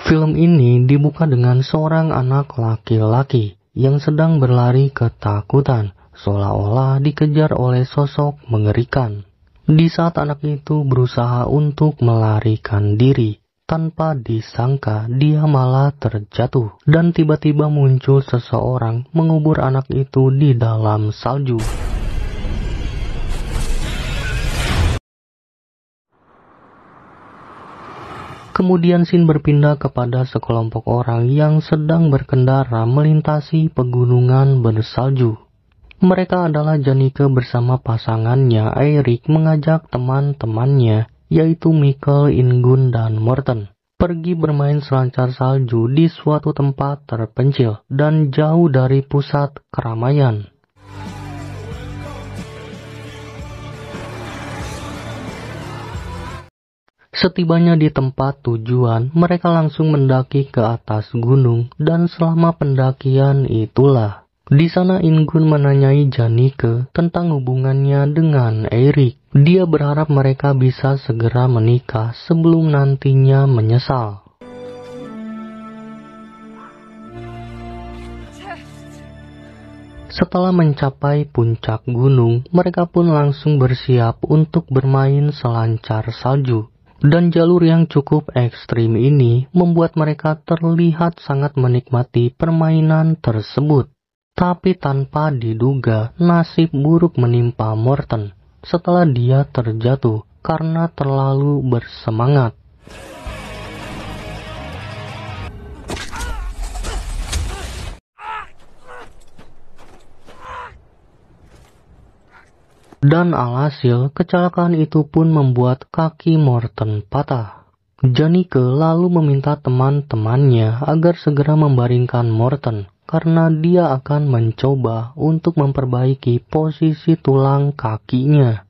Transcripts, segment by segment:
Film ini dibuka dengan seorang anak laki-laki yang sedang berlari ketakutan, seolah-olah dikejar oleh sosok mengerikan. Di saat anak itu berusaha untuk melarikan diri, tanpa disangka dia malah terjatuh, dan tiba-tiba muncul seseorang mengubur anak itu di dalam salju. Kemudian scene berpindah kepada sekelompok orang yang sedang berkendara melintasi pegunungan bersalju. Mereka adalah Janike bersama pasangannya Eirik mengajak teman-temannya, yaitu Mikkel, Ingun, dan Morten, pergi bermain selancar salju di suatu tempat terpencil dan jauh dari pusat keramaian. Setibanya di tempat tujuan, mereka langsung mendaki ke atas gunung, dan selama pendakian itulah, di sana Ingun menanyai Janike tentang hubungannya dengan Eirik. Dia berharap mereka bisa segera menikah sebelum nantinya menyesal. Setelah mencapai puncak gunung, mereka pun langsung bersiap untuk bermain selancar salju. Dan jalur yang cukup ekstrim ini membuat mereka terlihat sangat menikmati permainan tersebut. Tapi tanpa diduga, nasib buruk menimpa Morten setelah dia terjatuh karena terlalu bersemangat. Dan alhasil, kecelakaan itu pun membuat kaki Morten patah. Janike lalu meminta teman-temannya agar segera membaringkan Morten, karena dia akan mencoba untuk memperbaiki posisi tulang kakinya.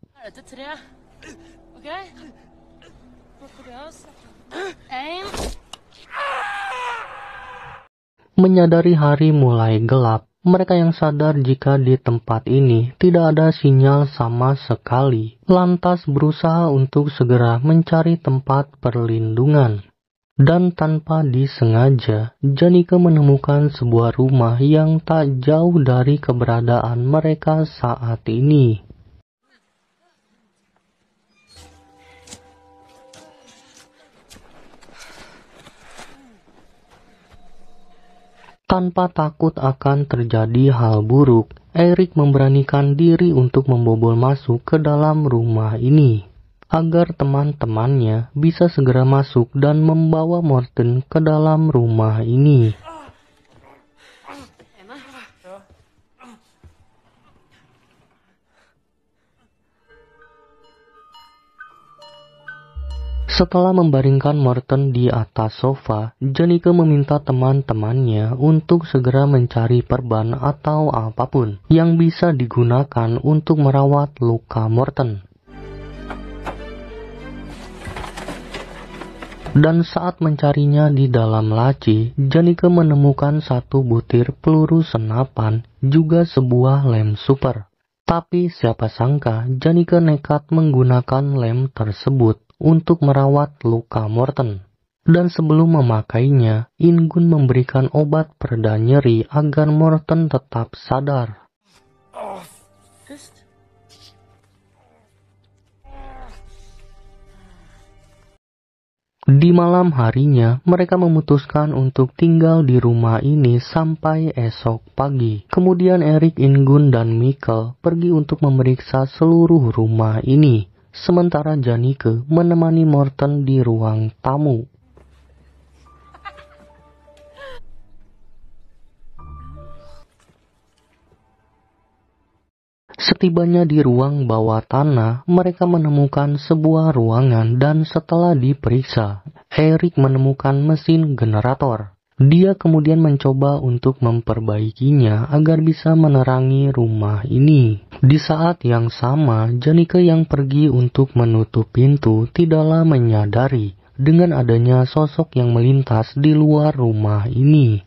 Menyadari hari mulai gelap, mereka yang sadar jika di tempat ini tidak ada sinyal sama sekali, lantas berusaha untuk segera mencari tempat perlindungan. Dan tanpa disengaja, Janike menemukan sebuah rumah yang tak jauh dari keberadaan mereka saat ini. Tanpa takut akan terjadi hal buruk, Eirik memberanikan diri untuk membobol masuk ke dalam rumah ini, agar teman-temannya bisa segera masuk dan membawa Morten ke dalam rumah ini. Setelah membaringkan Morten di atas sofa, Janike meminta teman-temannya untuk segera mencari perban atau apapun yang bisa digunakan untuk merawat luka Morten. Dan saat mencarinya di dalam laci, Janike menemukan satu butir peluru senapan, juga sebuah lem super. Tapi siapa sangka Janike nekat menggunakan lem tersebut untuk merawat luka Morten. Dan sebelum memakainya, Ingun memberikan obat pereda nyeri agar Morten tetap sadar. Di malam harinya, mereka memutuskan untuk tinggal di rumah ini sampai esok pagi. Kemudian Eirik, Ingun, dan Mikkel pergi untuk memeriksa seluruh rumah ini. Sementara Janike menemani Morten di ruang tamu. Setibanya di ruang bawah tanah, mereka menemukan sebuah ruangan dan setelah diperiksa, Eirik menemukan mesin generator. Dia kemudian mencoba untuk memperbaikinya agar bisa menerangi rumah ini. Di saat yang sama, Janike yang pergi untuk menutup pintu tidaklah menyadari dengan adanya sosok yang melintas di luar rumah ini.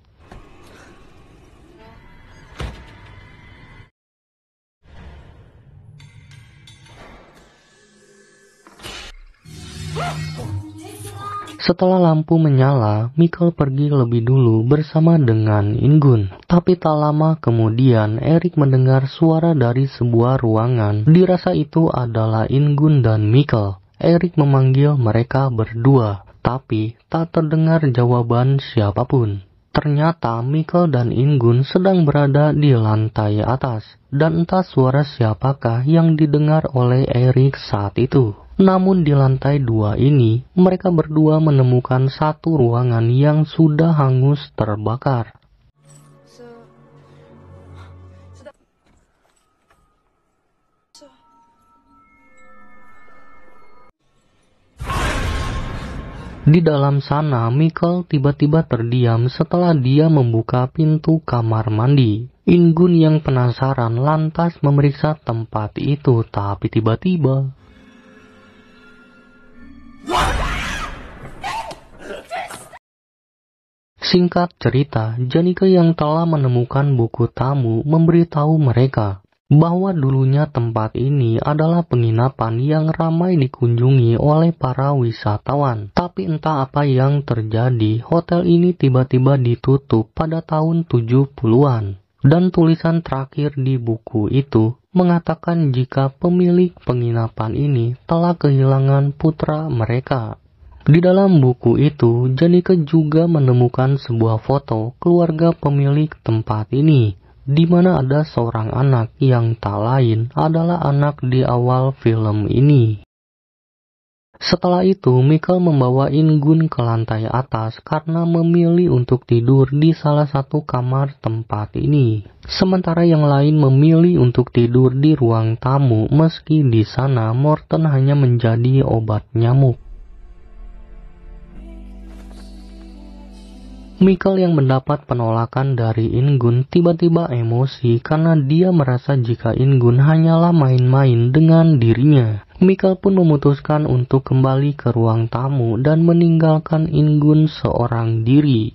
Setelah lampu menyala, Michael pergi lebih dulu bersama dengan In-gun. Tapi tak lama kemudian, Eric mendengar suara dari sebuah ruangan. Dirasa itu adalah In-gun dan Michael. Eric memanggil mereka berdua, tapi tak terdengar jawaban siapapun. Ternyata Michael dan In-gun sedang berada di lantai atas, dan entah suara siapakah yang didengar oleh Eric saat itu. Namun di lantai 2 ini, mereka berdua menemukan satu ruangan yang sudah hangus terbakar. Di dalam sana, Michael tiba-tiba terdiam setelah dia membuka pintu kamar mandi. In-gun yang penasaran lantas memeriksa tempat itu, tapi tiba-tiba singkat cerita, Janika yang telah menemukan buku tamu memberitahu mereka bahwa dulunya tempat ini adalah penginapan yang ramai dikunjungi oleh para wisatawan. Tapi entah apa yang terjadi, hotel ini tiba-tiba ditutup pada tahun 70-an. Dan tulisan terakhir di buku itu mengatakan jika pemilik penginapan ini telah kehilangan putra mereka. Di dalam buku itu, Janika juga menemukan sebuah foto keluarga pemilik tempat ini, di mana ada seorang anak yang tak lain adalah anak di awal film ini. Setelah itu, Michael membawa In-gun ke lantai atas karena memilih untuk tidur di salah satu kamar tempat ini. Sementara yang lain memilih untuk tidur di ruang tamu meski di sana Morton hanya menjadi obat nyamuk. Michael yang mendapat penolakan dari In-gun tiba-tiba emosi karena dia merasa jika In-gun hanyalah main-main dengan dirinya. Michael pun memutuskan untuk kembali ke ruang tamu dan meninggalkan In-gun seorang diri.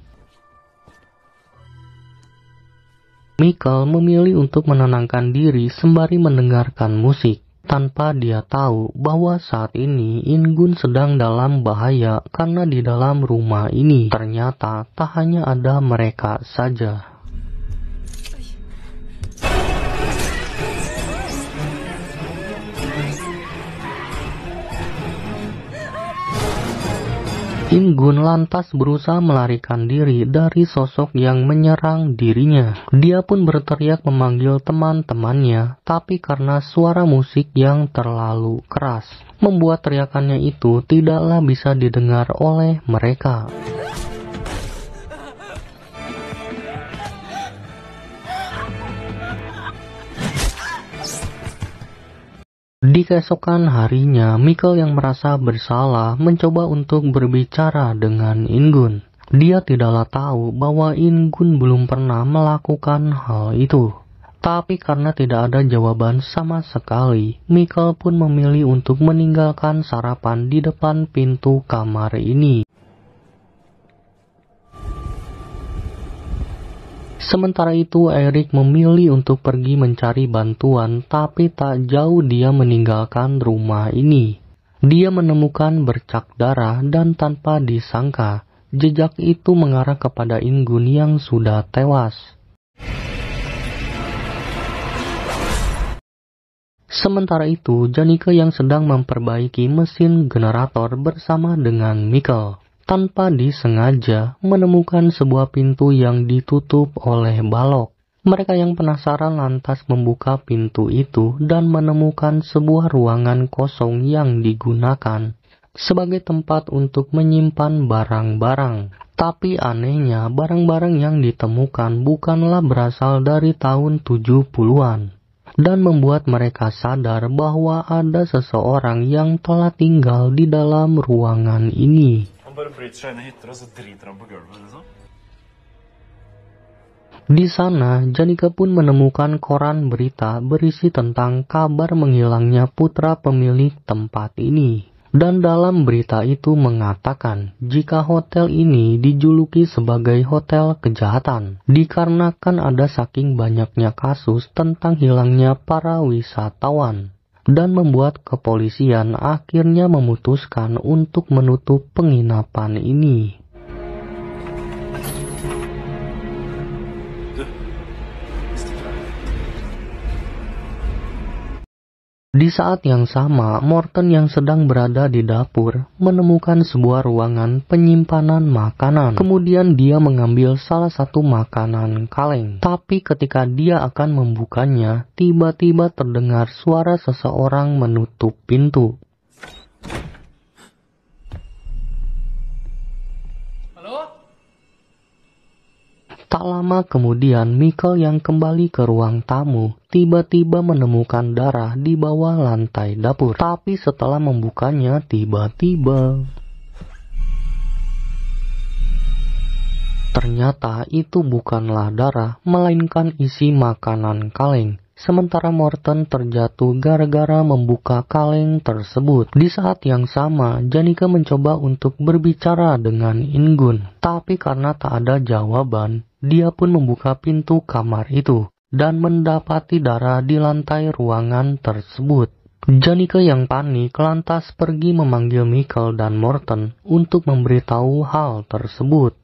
Michael memilih untuk menenangkan diri sembari mendengarkan musik. Tanpa dia tahu bahwa saat ini In-gun sedang dalam bahaya karena di dalam rumah ini ternyata tak hanya ada mereka saja. In-gun lantas berusaha melarikan diri dari sosok yang menyerang dirinya. Dia pun berteriak memanggil teman-temannya, tapi karena suara musik yang terlalu keras, membuat teriakannya itu tidaklah bisa didengar oleh mereka. Di keesokan harinya, Michael yang merasa bersalah mencoba untuk berbicara dengan In-gun. Dia tidaklah tahu bahwa In-gun belum pernah melakukan hal itu. Tapi karena tidak ada jawaban sama sekali, Michael pun memilih untuk meninggalkan sarapan di depan pintu kamar ini. Sementara itu, Eric memilih untuk pergi mencari bantuan, tapi tak jauh dia meninggalkan rumah ini. Dia menemukan bercak darah dan tanpa disangka, jejak itu mengarah kepada In-gun yang sudah tewas. Sementara itu, Janika yang sedang memperbaiki mesin generator bersama dengan Michael, tanpa disengaja menemukan sebuah pintu yang ditutup oleh balok. Mereka yang penasaran lantas membuka pintu itu dan menemukan sebuah ruangan kosong yang digunakan sebagai tempat untuk menyimpan barang-barang. Tapi anehnya, barang-barang yang ditemukan bukanlah berasal dari tahun 70-an. Dan membuat mereka sadar bahwa ada seseorang yang telah tinggal di dalam ruangan ini. Di sana, Janika pun menemukan koran berita berisi tentang kabar menghilangnya putra pemilik tempat ini. Dan dalam berita itu mengatakan jika hotel ini dijuluki sebagai hotel kejahatan, dikarenakan ada saking banyaknya kasus tentang hilangnya para wisatawan. dan membuat kepolisian akhirnya memutuskan untuk menutup penginapan ini. Di saat yang sama, Morton yang sedang berada di dapur menemukan sebuah ruangan penyimpanan makanan. Kemudian dia mengambil salah satu makanan kaleng. Tapi ketika dia akan membukanya, tiba-tiba terdengar suara seseorang menutup pintu. Tak lama kemudian, Michael yang kembali ke ruang tamu tiba-tiba menemukan darah di bawah lantai dapur. Tapi setelah membukanya, tiba-tiba ternyata itu bukanlah darah, melainkan isi makanan kaleng. Sementara Morton terjatuh gara-gara membuka kaleng tersebut. Di saat yang sama, Janika mencoba untuk berbicara dengan Ingun. Tapi karena tak ada jawaban, dia pun membuka pintu kamar itu dan mendapati darah di lantai ruangan tersebut. Janika yang panik lantas pergi memanggil Michael dan Morton untuk memberitahu hal tersebut.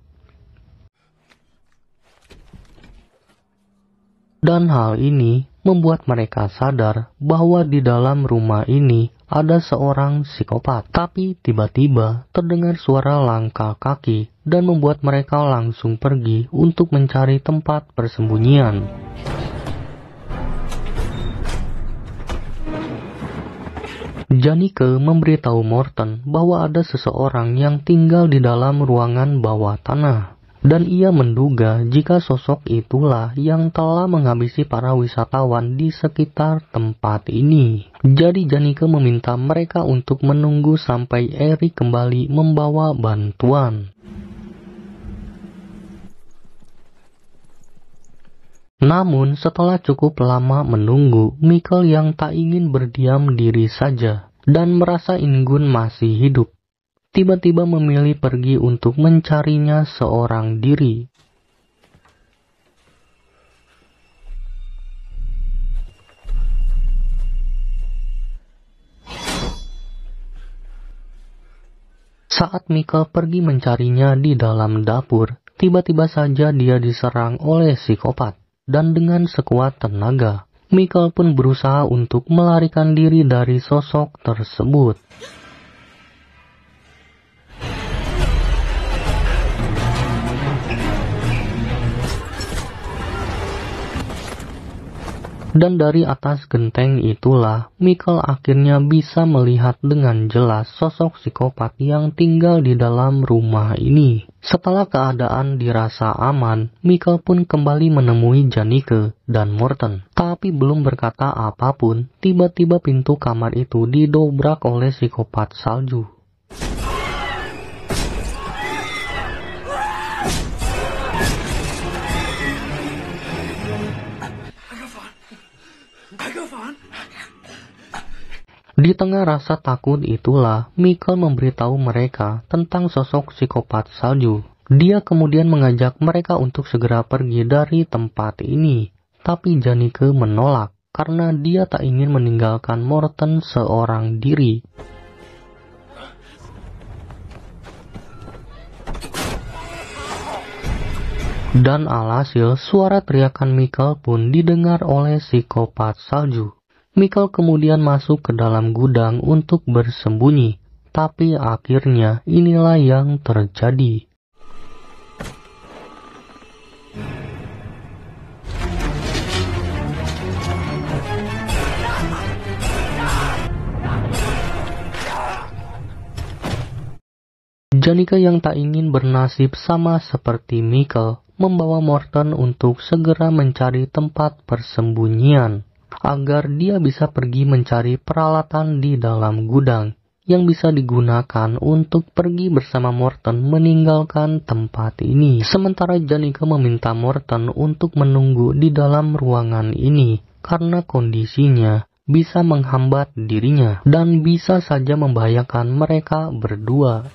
Dan hal ini membuat mereka sadar bahwa di dalam rumah ini ada seorang psikopat. Tapi tiba-tiba terdengar suara langkah kaki dan membuat mereka langsung pergi untuk mencari tempat persembunyian. Janika memberitahu Morton bahwa ada seseorang yang tinggal di dalam ruangan bawah tanah. Dan ia menduga jika sosok itulah yang telah menghabisi para wisatawan di sekitar tempat ini. Jadi Janika meminta mereka untuk menunggu sampai Eric kembali membawa bantuan. Namun setelah cukup lama menunggu, Michael yang tak ingin berdiam diri saja dan merasa Ingun masih hidup, tiba-tiba memilih pergi untuk mencarinya seorang diri. Saat Michael pergi mencarinya di dalam dapur, tiba-tiba saja dia diserang oleh psikopat. Dan dengan sekuat tenaga, Michael pun berusaha untuk melarikan diri dari sosok tersebut. Dan dari atas genteng itulah, Michael akhirnya bisa melihat dengan jelas sosok psikopat yang tinggal di dalam rumah ini. Setelah keadaan dirasa aman, Michael pun kembali menemui Janika dan Morton. Tapi belum berkata apapun, tiba-tiba pintu kamar itu didobrak oleh psikopat salju. Di tengah rasa takut itulah, Michael memberitahu mereka tentang sosok psikopat salju. Dia kemudian mengajak mereka untuk segera pergi dari tempat ini. Tapi Janika menolak karena dia tak ingin meninggalkan Morton seorang diri. Dan alhasil suara teriakan Michael pun didengar oleh psikopat salju. Michael kemudian masuk ke dalam gudang untuk bersembunyi, tapi akhirnya inilah yang terjadi. Janika yang tak ingin bernasib sama seperti Michael, membawa Morton untuk segera mencari tempat persembunyian, agar dia bisa pergi mencari peralatan di dalam gudang yang bisa digunakan untuk pergi bersama Morton meninggalkan tempat ini. Sementara Janika meminta Morton untuk menunggu di dalam ruangan ini karena kondisinya bisa menghambat dirinya dan bisa saja membahayakan mereka berdua.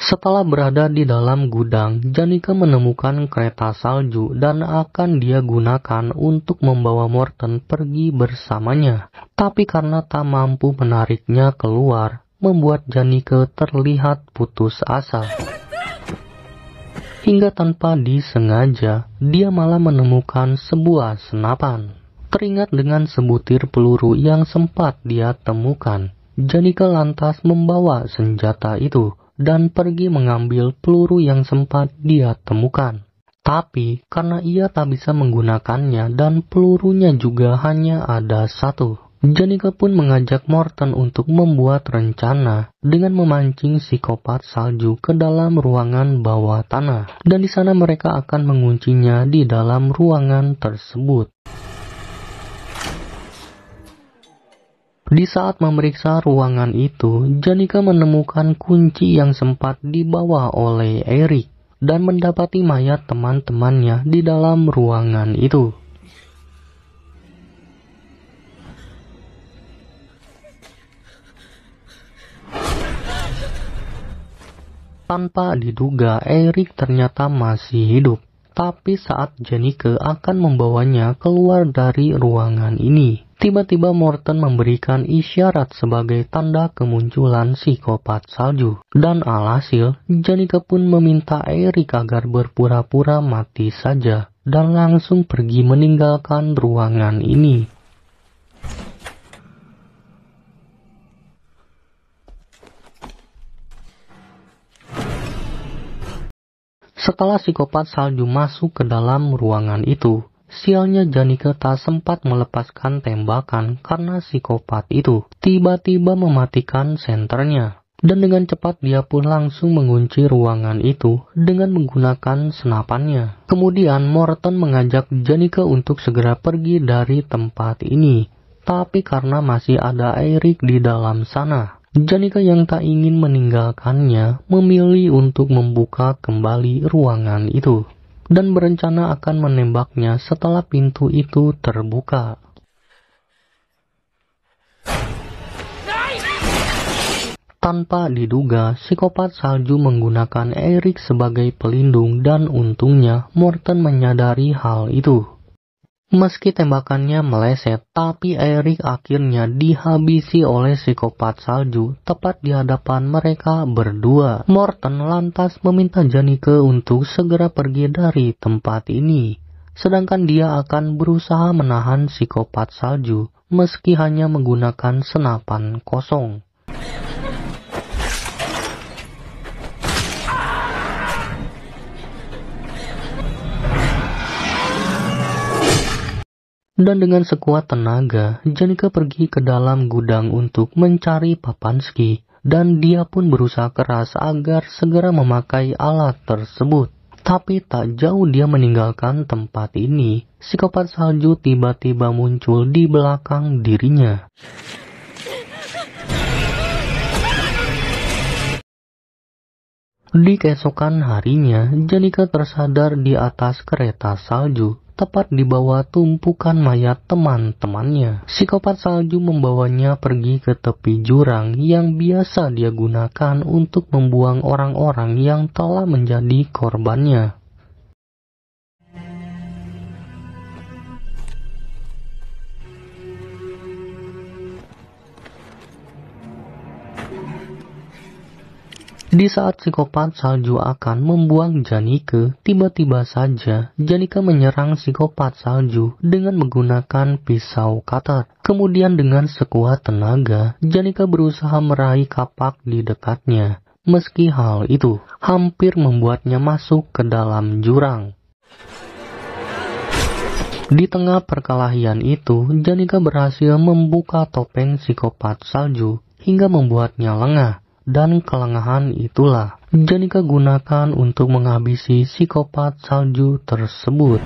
Setelah berada di dalam gudang, Janika menemukan kereta salju dan akan dia gunakan untuk membawa Morten pergi bersamanya. Tapi karena tak mampu menariknya keluar, membuat Janika terlihat putus asa. Hingga tanpa disengaja, dia malah menemukan sebuah senapan. Teringat dengan sebutir peluru yang sempat dia temukan, Janika lantas membawa senjata itu dan pergi mengambil peluru yang sempat dia temukan. Tapi karena ia tak bisa menggunakannya dan pelurunya juga hanya ada satu, Janika pun mengajak Morten untuk membuat rencana dengan memancing psikopat salju ke dalam ruangan bawah tanah. Dan di sana mereka akan menguncinya di dalam ruangan tersebut. Di saat memeriksa ruangan itu, Janika menemukan kunci yang sempat dibawa oleh Erik dan mendapati mayat teman-temannya di dalam ruangan itu. Tanpa diduga, Erik ternyata masih hidup. Tapi saat Janika akan membawanya keluar dari ruangan ini, tiba-tiba Morten memberikan isyarat sebagai tanda kemunculan psikopat salju. Dan alhasil, Janika pun meminta Erik agar berpura-pura mati saja dan langsung pergi meninggalkan ruangan ini. Setelah psikopat salju masuk ke dalam ruangan itu, sialnya Janika tak sempat melepaskan tembakan karena psikopat itu tiba-tiba mematikan senternya. Dan dengan cepat dia pun langsung mengunci ruangan itu dengan menggunakan senapannya. Kemudian Morten mengajak Janika untuk segera pergi dari tempat ini. Tapi karena masih ada Erik di dalam sana, Janika yang tak ingin meninggalkannya memilih untuk membuka kembali ruangan itu dan berencana akan menembaknya setelah pintu itu terbuka. Tanpa diduga, psikopat salju menggunakan Erik sebagai pelindung dan untungnya Morten menyadari hal itu. Meski tembakannya meleset, tapi Erik akhirnya dihabisi oleh psikopat salju tepat di hadapan mereka berdua. Morten lantas meminta Janika untuk segera pergi dari tempat ini, sedangkan dia akan berusaha menahan psikopat salju meski hanya menggunakan senapan kosong. Dan dengan sekuat tenaga, Janika pergi ke dalam gudang untuk mencari Papanski, dan dia pun berusaha keras agar segera memakai alat tersebut. Tapi tak jauh dia meninggalkan tempat ini, psikopat salju tiba-tiba muncul di belakang dirinya. Di keesokan harinya, Janika tersadar di atas kereta salju, tepat di bawah tumpukan mayat teman-temannya. Psikopat salju membawanya pergi ke tepi jurang yang biasa dia gunakan untuk membuang orang-orang yang telah menjadi korbannya. Di saat psikopat salju akan membuang Janika, tiba-tiba saja Janika menyerang psikopat salju dengan menggunakan pisau cutter. Kemudian dengan sekuat tenaga, Janika berusaha meraih kapak di dekatnya. Meski hal itu hampir membuatnya masuk ke dalam jurang. Di tengah perkelahian itu, Janika berhasil membuka topeng psikopat salju hingga membuatnya lengah. Dan kelengahan itulah Janika gunakan untuk menghabisi psikopat salju tersebut.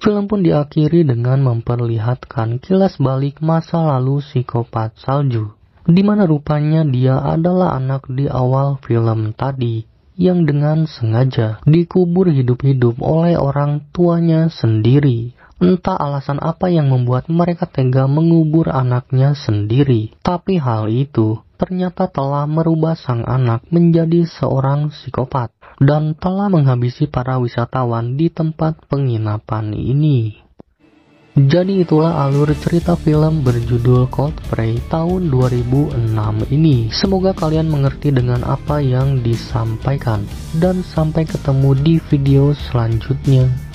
Film pun diakhiri dengan memperlihatkan kilas balik masa lalu psikopat salju, di mana rupanya dia adalah anak di awal film tadi yang dengan sengaja dikubur hidup-hidup oleh orang tuanya sendiri. Entah alasan apa yang membuat mereka tega mengubur anaknya sendiri. Tapi hal itu ternyata telah merubah sang anak menjadi seorang psikopat dan telah menghabisi para wisatawan di tempat penginapan ini. Jadi itulah alur cerita film berjudul Cold Prey tahun 2006 ini. Semoga kalian mengerti dengan apa yang disampaikan. Dan sampai ketemu di video selanjutnya.